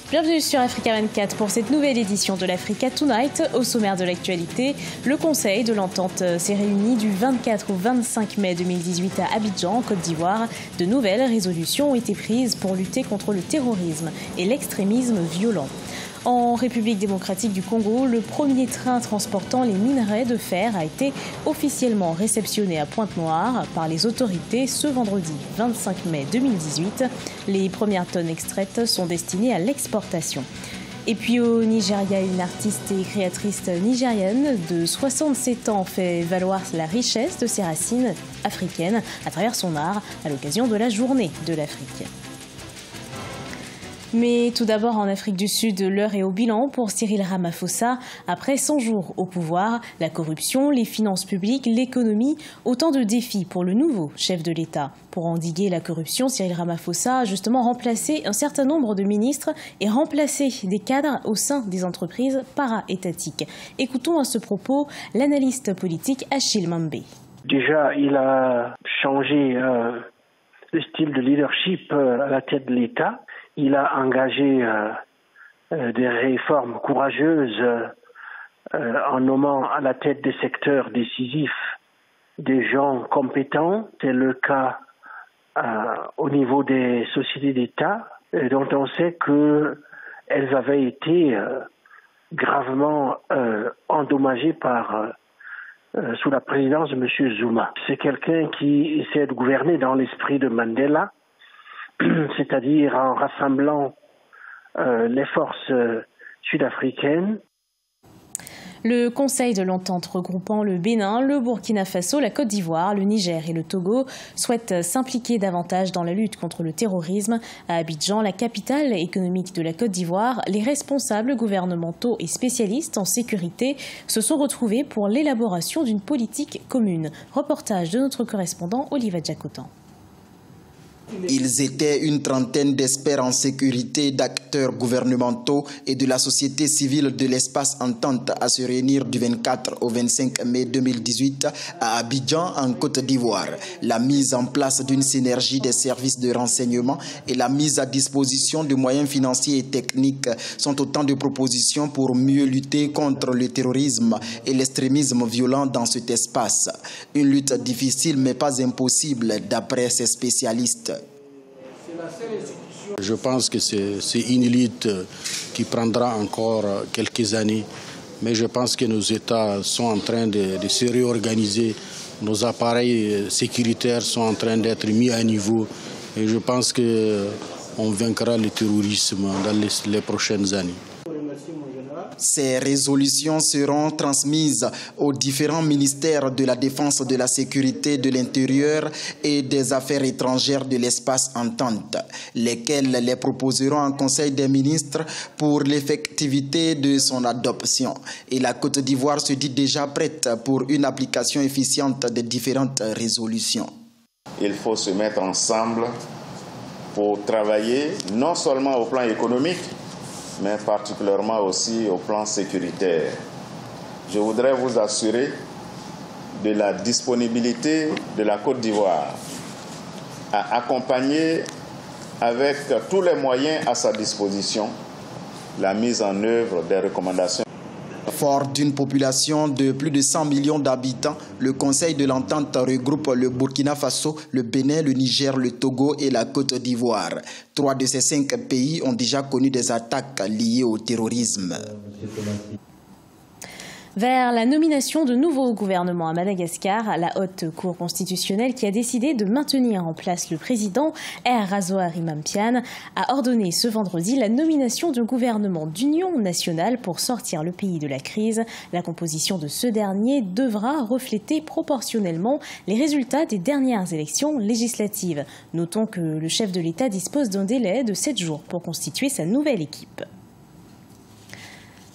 Bienvenue sur Africa 24 pour cette nouvelle édition de l'Africa Tonight. Au sommaire de l'actualité, le Conseil de l'Entente s'est réuni du 24 au 25 mai 2018 à Abidjan, en Côte d'Ivoire. De nouvelles résolutions ont été prises pour lutter contre le terrorisme et l'extrémisme violent. En République démocratique du Congo, le premier train transportant les minerais de fer a été officiellement réceptionné à Pointe-Noire par les autorités ce vendredi 25 mai 2018. Les premières tonnes extraites sont destinées à l'exportation. Et puis au Nigeria, une artiste et créatrice nigérienne de 67 ans fait valoir la richesse de ses racines africaines à travers son art à l'occasion de la journée de l'Afrique. Mais tout d'abord, en Afrique du Sud, l'heure est au bilan pour Cyril Ramaphosa. Après 100 jours au pouvoir, la corruption, les finances publiques, l'économie, autant de défis pour le nouveau chef de l'État. Pour endiguer la corruption, Cyril Ramaphosa a justement remplacé un certain nombre de ministres et remplacé des cadres au sein des entreprises para-étatiques. Écoutons à ce propos l'analyste politique Achille Mambé. Déjà, il a changé le style de leadership à la tête de l'État. Il a engagé des réformes courageuses en nommant à la tête des secteurs décisifs des gens compétents. C'est le cas au niveau des sociétés d'État, dont on sait qu'elles avaient été gravement endommagées sous la présidence de M. Zuma. C'est quelqu'un qui essaie de gouverner dans l'esprit de Mandela, c'est-à-dire en rassemblant les forces sud-africaines. Le Conseil de l'Entente regroupant le Bénin, le Burkina Faso, la Côte d'Ivoire, le Niger et le Togo souhaite s'impliquer davantage dans la lutte contre le terrorisme. À Abidjan, la capitale économique de la Côte d'Ivoire, les responsables gouvernementaux et spécialistes en sécurité se sont retrouvés pour l'élaboration d'une politique commune. Reportage de notre correspondant Oliva Djakotan. Ils étaient une trentaine d'experts en sécurité, d'acteurs gouvernementaux et de la société civile de l'espace Entente à se réunir du 24 au 25 mai 2018 à Abidjan, en Côte d'Ivoire. La mise en place d'une synergie des services de renseignement et la mise à disposition de moyens financiers et techniques sont autant de propositions pour mieux lutter contre le terrorisme et l'extrémisme violent dans cet espace. Une lutte difficile mais pas impossible d'après ces spécialistes. Je pense que c'est une lutte qui prendra encore quelques années, mais je pense que nos États sont en train de se réorganiser, nos appareils sécuritaires sont en train d'être mis à niveau et je pense qu'on vaincra le terrorisme dans les prochaines années. Ces résolutions seront transmises aux différents ministères de la Défense, de la Sécurité, de l'Intérieur et des Affaires étrangères de l'espace Entente, lesquels les proposeront en Conseil des ministres pour l'effectivité de son adoption. Et la Côte d'Ivoire se dit déjà prête pour une application efficiente des différentes résolutions. Il faut se mettre ensemble pour travailler non seulement au plan économique, mais particulièrement aussi au plan sécuritaire. Je voudrais vous assurer de la disponibilité de la Côte d'Ivoire à accompagner avec tous les moyens à sa disposition la mise en œuvre des recommandations. Fort d'une population de plus de 100 millions d'habitants, le Conseil de l'Entente regroupe le Burkina Faso, le Bénin, le Niger, le Togo et la Côte d'Ivoire. 3 de ces 5 pays ont déjà connu des attaques liées au terrorisme. Vers la nomination de nouveaux gouvernements à Madagascar, la haute cour constitutionnelle qui a décidé de maintenir en place le président R. Rasoir Imampian a ordonné ce vendredi la nomination d'un gouvernement d'union nationale pour sortir le pays de la crise. La composition de ce dernier devra refléter proportionnellement les résultats des dernières élections législatives. Notons que le chef de l'État dispose d'un délai de 7 jours pour constituer sa nouvelle équipe.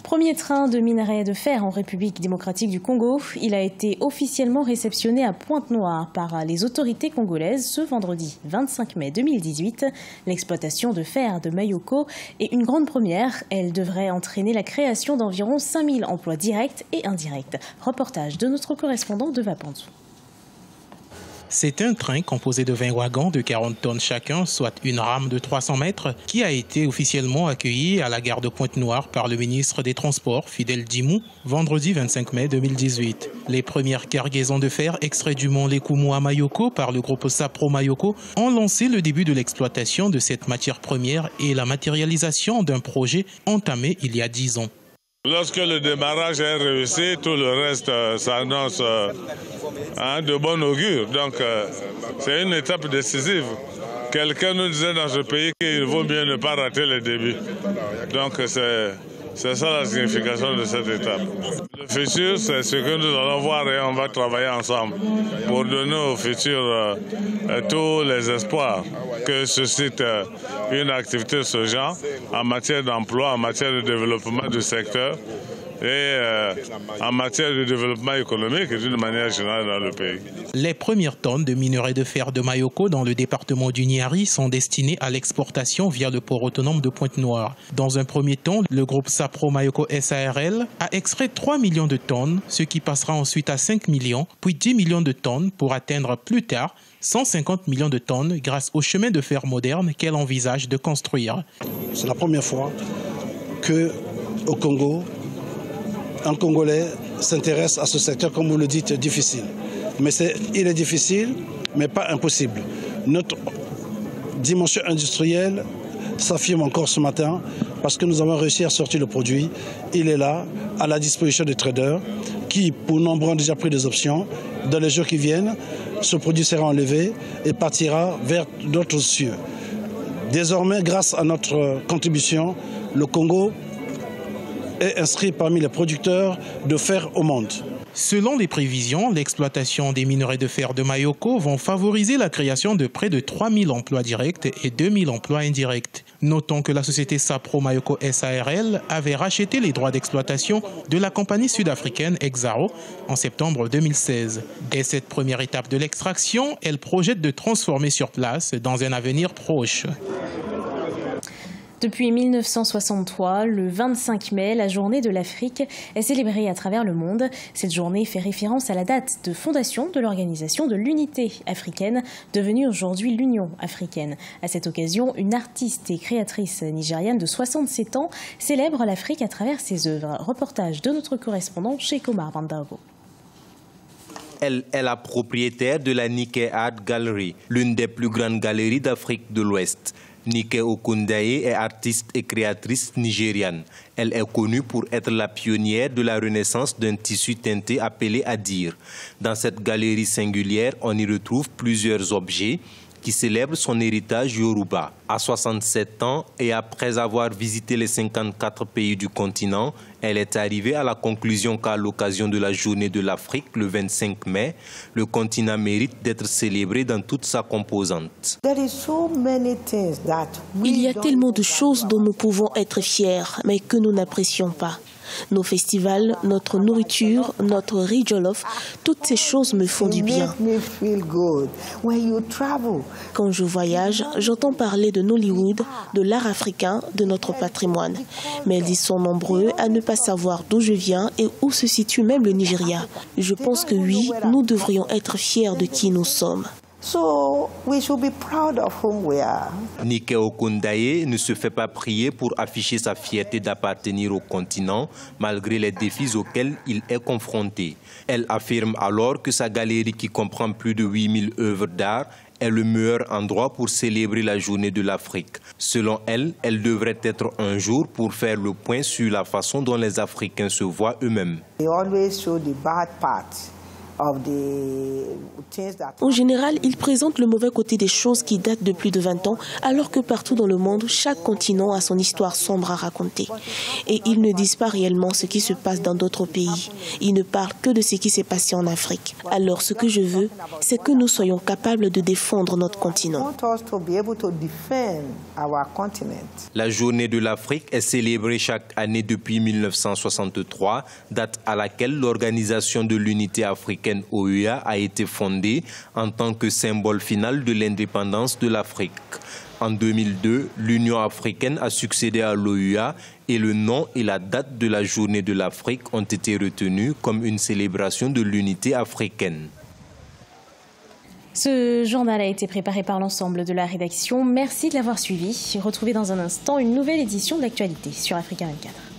Premier train de minerais de fer en République démocratique du Congo, il a été officiellement réceptionné à Pointe-Noire par les autorités congolaises ce vendredi 25 mai 2018. L'exploitation de fer de Mayoko est une grande première. Elle devrait entraîner la création d'environ 5000 emplois directs et indirects. Reportage de notre correspondant de Vapentou. C'est un train composé de 20 wagons de 40 tonnes chacun, soit une rame de 300 mètres, qui a été officiellement accueilli à la gare de Pointe-Noire par le ministre des Transports, Fidèle Djimou, vendredi 25 mai 2018. Les premières cargaisons de fer extraits du mont Lékoumou à Mayoko par le groupe Sapro Mayoko ont lancé le début de l'exploitation de cette matière première et la matérialisation d'un projet entamé il y a 10 ans. Lorsque le démarrage est réussi, tout le reste s'annonce de bon augure. Donc c'est une étape décisive. Quelqu'un nous disait dans ce pays qu'il vaut mieux ne pas rater le début. Donc c'est ça la signification de cette étape. Le futur, c'est ce que nous allons voir et on va travailler ensemble pour donner au futur tous les espoirs que suscite une activité de ce genre en matière d'emploi, en matière de développement du secteur et en matière de développement économique et d'une manière générale dans le pays. Les premières tonnes de minerai de fer de Mayoko dans le département du Niari sont destinées à l'exportation via le port autonome de Pointe-Noire. Dans un premier temps, le groupe Sapro Mayoko SARL a extrait 3 millions de tonnes, ce qui passera ensuite à 5 millions, puis 10 millions de tonnes pour atteindre plus tard 150 millions de tonnes grâce au chemin de fer moderne qu'elle envisage de construire. C'est la première fois qu'au Congo, un Congolais s'intéresse à ce secteur, comme vous le dites, difficile. Mais il est difficile, mais pas impossible. Notre dimension industrielle s'affirme encore ce matin parce que nous avons réussi à sortir le produit. Il est là, à la disposition des traders qui, pour nombre, ont déjà pris des options. Dans les jours qui viennent, ce produit sera enlevé et partira vers d'autres cieux. Désormais, grâce à notre contribution, le Congo est inscrit parmi les producteurs de fer au monde. Selon les prévisions, l'exploitation des minerais de fer de Mayoko vont favoriser la création de près de 3000 emplois directs et 2000 emplois indirects. Notons que la société Sapro Mayoko SARL avait racheté les droits d'exploitation de la compagnie sud-africaine Exxaro en septembre 2016. Dès cette première étape de l'extraction, elle projette de transformer sur place dans un avenir proche. Depuis 1963, le 25 mai, la journée de l'Afrique est célébrée à travers le monde. Cette journée fait référence à la date de fondation de l'Organisation de l'Unité africaine, devenue aujourd'hui l'Union africaine. À cette occasion, une artiste et créatrice nigériane de 67 ans célèbre l'Afrique à travers ses œuvres. Reportage de notre correspondant chez Komar Bandago. Elle est la propriétaire de la Nike Art Gallery, l'une des plus grandes galeries d'Afrique de l'Ouest. Nike Okundaye est artiste et créatrice nigériane. Elle est connue pour être la pionnière de la renaissance d'un tissu teinté appelé Adir. Dans cette galerie singulière, on y retrouve plusieurs objets qui célèbrent son héritage Yoruba. À 67 ans et après avoir visité les 54 pays du continent, elle est arrivée à la conclusion qu'à l'occasion de la journée de l'Afrique, le 25 mai, le continent mérite d'être célébré dans toute sa composante. Il y a tellement de choses dont nous pouvons être fiers, mais que nous n'apprécions pas. Nos festivals, notre nourriture, notre riz jollof, toutes ces choses me font du bien. Quand je voyage, j'entends parler de Nollywood, de l'art africain, de notre patrimoine. Mais ils sont nombreux à ne pas savoir d'où je viens et où se situe même le Nigeria. Je pense que oui, nous devrions être fiers de qui nous sommes. So we should be proud of whom we are. Nike Okundaye ne se fait pas prier pour afficher sa fierté d'appartenir au continent malgré les défis auxquels il est confronté. Elle affirme alors que sa galerie qui comprend plus de 8000 œuvres d'art est le meilleur endroit pour célébrer la journée de l'Afrique. Selon elle, elle devrait être un jour pour faire le point sur la façon dont les Africains se voient eux-mêmes. En général, ils présentent le mauvais côté des choses qui datent de plus de 20 ans, alors que partout dans le monde, chaque continent a son histoire sombre à raconter. Et ils ne disent pas réellement ce qui se passe dans d'autres pays. Ils ne parlent que de ce qui s'est passé en Afrique. Alors ce que je veux, c'est que nous soyons capables de défendre notre continent. La journée de l'Afrique est célébrée chaque année depuis 1963, date à laquelle l'Organisation de l'Unité africaine OUA a été fondée en tant que symbole final de l'indépendance de l'Afrique. En 2002, l'Union africaine a succédé à l'OUA et le nom et la date de la journée de l'Afrique ont été retenus comme une célébration de l'unité africaine. Ce journal a été préparé par l'ensemble de la rédaction. Merci de l'avoir suivi. Retrouvez dans un instant une nouvelle édition de l'actualité sur Africa 24.